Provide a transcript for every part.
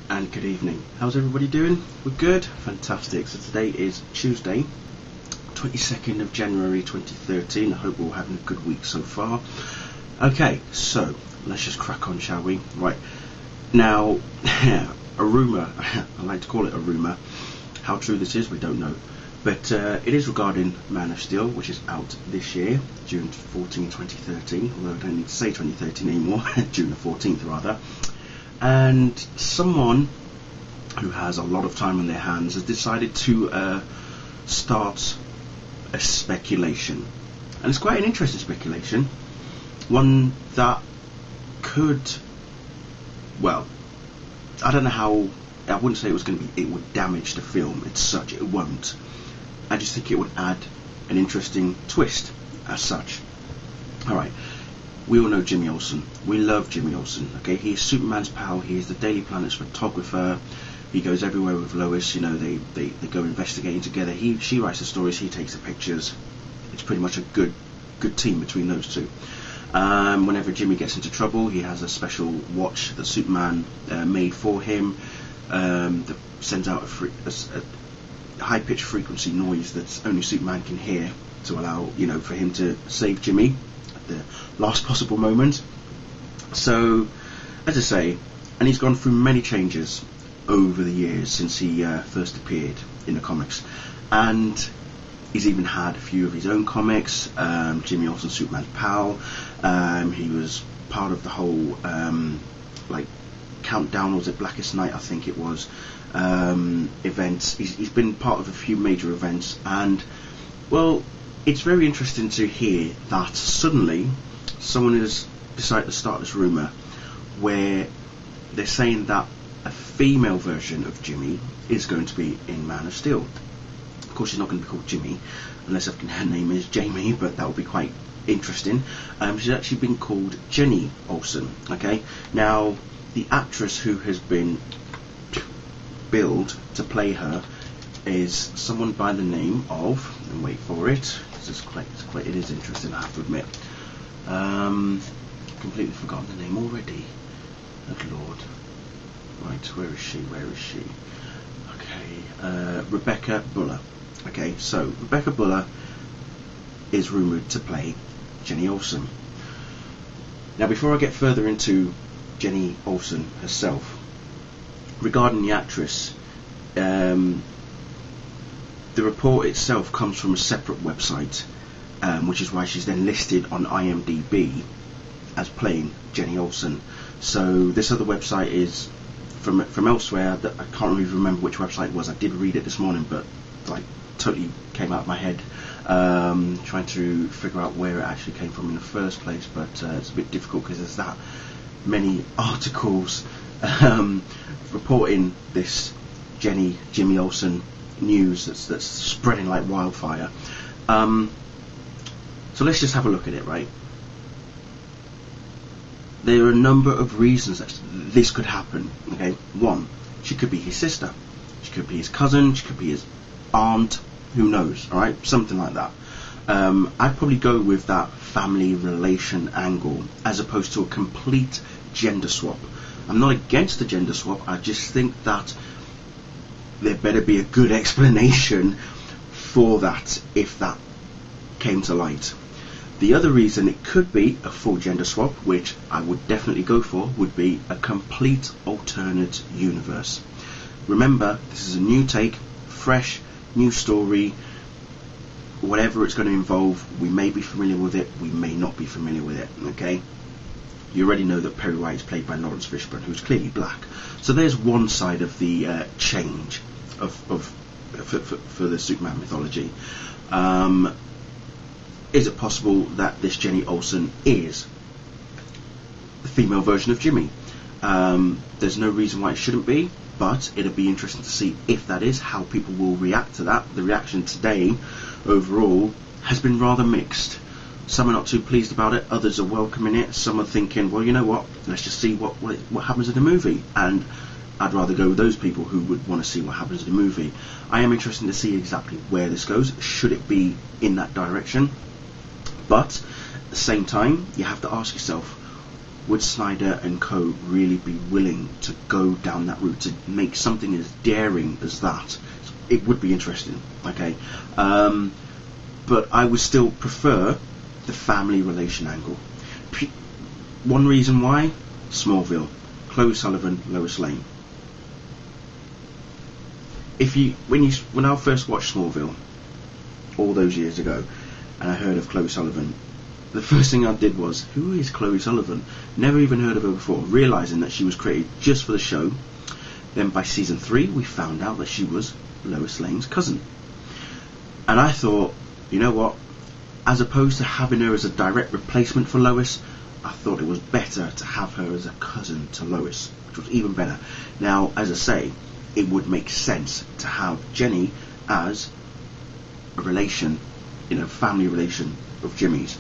and good evening. How's everybody doing? We're good? Fantastic. So today is Tuesday, 22nd of January 2013. I hope we're all having a good week so far. Okay, so let's just crack on, shall we? Right, now, a rumour, I like to call it a rumour. How true this is, we don't know. But it is regarding Man of Steel, which is out this year, June 14, 2013, although I don't need to say 2013 anymore, June the 14th rather. And someone who has a lot of time on their hands has decided to start a speculation. And it's quite an interesting speculation, one that could, well, I don't know how, I wouldn't say it was going to be, it would damage the film as such, it won't. I just think it would add an interesting twist as such. Alright, we all know Jenny Olsen. We love Jenny Olsen. Okay, he's Superman's pal, he is the Daily Planet's photographer. He goes everywhere with Lois, you know, they go investigating together. She writes the stories, he takes the pictures. It's pretty much a good team between those two. Whenever Jimmy gets into trouble, he has a special watch that Superman made for him that sends out a high-pitched frequency noise that only Superman can hear to allow, you know, for him to save Jimmy at the last possible moment. So, as I say, and he's gone through many changes over the years since he first appeared in the comics, and he's even had a few of his own comics. Jenny Olsen, Superman's pal. He was part of the whole like countdown, or was it Blackest Night, I think it was, events. He's been part of a few major events, and well, it's very interesting to hear that suddenly someone has decided to start this rumour where they're saying that a female version of Jimmy is going to be in Man of Steel. Of course, she's not going to be called Jimmy unless her name is Jamie, but that would be quite interesting. She's actually been called Jenny Olsen. Okay, now the actress who has been billed to play her is someone by the name of, and wait for it, it is interesting, I have to admit. Completely forgotten the name already. Good Lord. Right, where is she? Okay, Rebecca Buller. Okay, so Rebecca Buller is rumoured to play Jenny Olsen. Now, before I get further into Jenny Olsen herself, regarding the actress, the report itself comes from a separate website, which is why she's then listed on IMDb as playing Jenny Olsen. So this other website is from elsewhere. That I can't really remember which website it was. I did read it this morning, but like totally came out of my head, trying to figure out where it actually came from in the first place. But it's a bit difficult because there's that many articles reporting this Jenny Olsen news that's spreading like wildfire. So let's just have a look at it, right? There are a number of reasons that this could happen. Okay, one, she could be his sister, she could be his cousin, she could be his aunt, who knows, alright, something like that. I'd probably go with that family relation angle as opposed to a complete gender swap. I'm not against the gender swap, I just think that there better be a good explanation for that if that came to light. The other reason it could be a full gender swap, which I would definitely go for, would be a complete alternate universe. Remember, this is a new take, fresh, new story, whatever it's going to involve. We may be familiar with it, we may not be familiar with it, okay? You already know that Perry White is played by Lawrence Fishburne, who's clearly black. So there's one side of the change for the Superman mythology. Is it possible that this Jenny Olsen is the female version of Jimmy? There's no reason why it shouldn't be, but it'll be interesting to see if that is, how people will react to that. The reaction today, overall, has been rather mixed. Some are not too pleased about it, others are welcoming it, some are thinking, well, you know what, let's just see what happens in the movie, and I'd rather go with those people who would want to see what happens in the movie. I am interested to see exactly where this goes, should it be in that direction, but at the same time, you have to ask yourself, would Snyder and co really be willing to go down that route, to make something as daring as that? It would be interesting, okay? But I would still prefer the family relation angle. One reason why: Smallville, Chloe Sullivan, Lois Lane. When I first watched Smallville all those years ago, and I heard of Chloe Sullivan, the first thing I did was, who is Chloe Sullivan? Never even heard of her before, realising that she was created just for the show. Then by season 3 we found out that she was Lois Lane's cousin. And I thought, you know what, as opposed to having her as a direct replacement for Lois, I thought it was better to have her as a cousin to Lois, which was even better. Now, as I say, it would make sense to have Jenny as a relation, family relation of Jimmy's.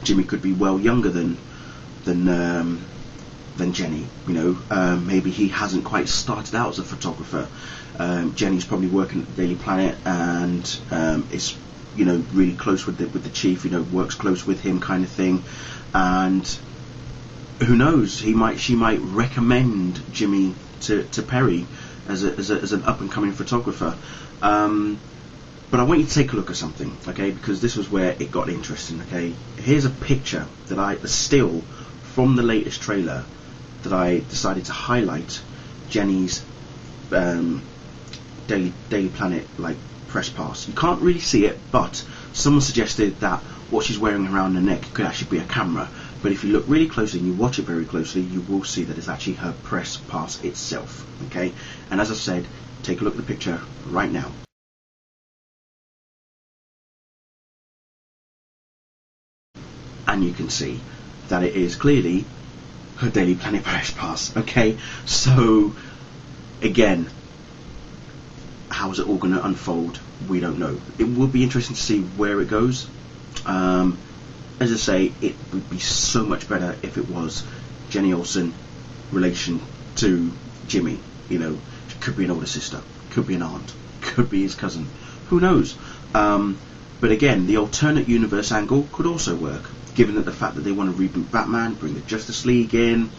Jimmy could be well younger than Jenny. Maybe he hasn't quite started out as a photographer. Jenny's probably working at the Daily Planet and is really close with the chief. Works close with him, kind of thing. And who knows? She might recommend Jimmy to Perry as an up and coming photographer. But I want you to take a look at something, okay? Because this was where it got interesting, okay? Here's a picture a still from the latest trailer that I decided to highlight Jenny's Daily Planet press pass. You can't really see it, but someone suggested that what she's wearing around her neck could actually be a camera. But if you look really closely and you watch it very closely, you will see that it's actually her press pass itself, okay? And as I said, take a look at the picture right now. And you can see that it is clearly her Daily Planet press pass, okay? So, again, how is it all going to unfold? We don't know. It will be interesting to see where it goes. As I say, it would be so much better if it was Jenny Olsen relation to Jimmy. She could be an older sister, could be an aunt, could be his cousin, who knows? But again, the alternate universe angle could also work, given that the fact that they want to reboot Batman, bring the Justice League in.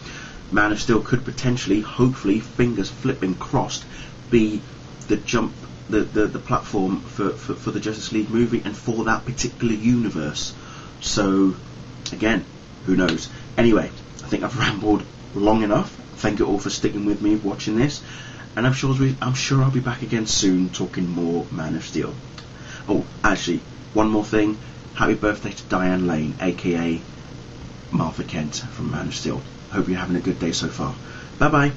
Man of Steel could potentially, hopefully, fingers flipping crossed, be the platform for the Justice League movie and for that particular universe. So, again, who knows? Anyway, I think I've rambled long enough. Thank you all for sticking with me watching this, and I'm sure I'll be back again soon talking more Man of Steel. Oh, actually, one more thing. Happy birthday to Diane Lane, aka Martha Kent from Man of Steel. Hope you're having a good day so far. Bye bye.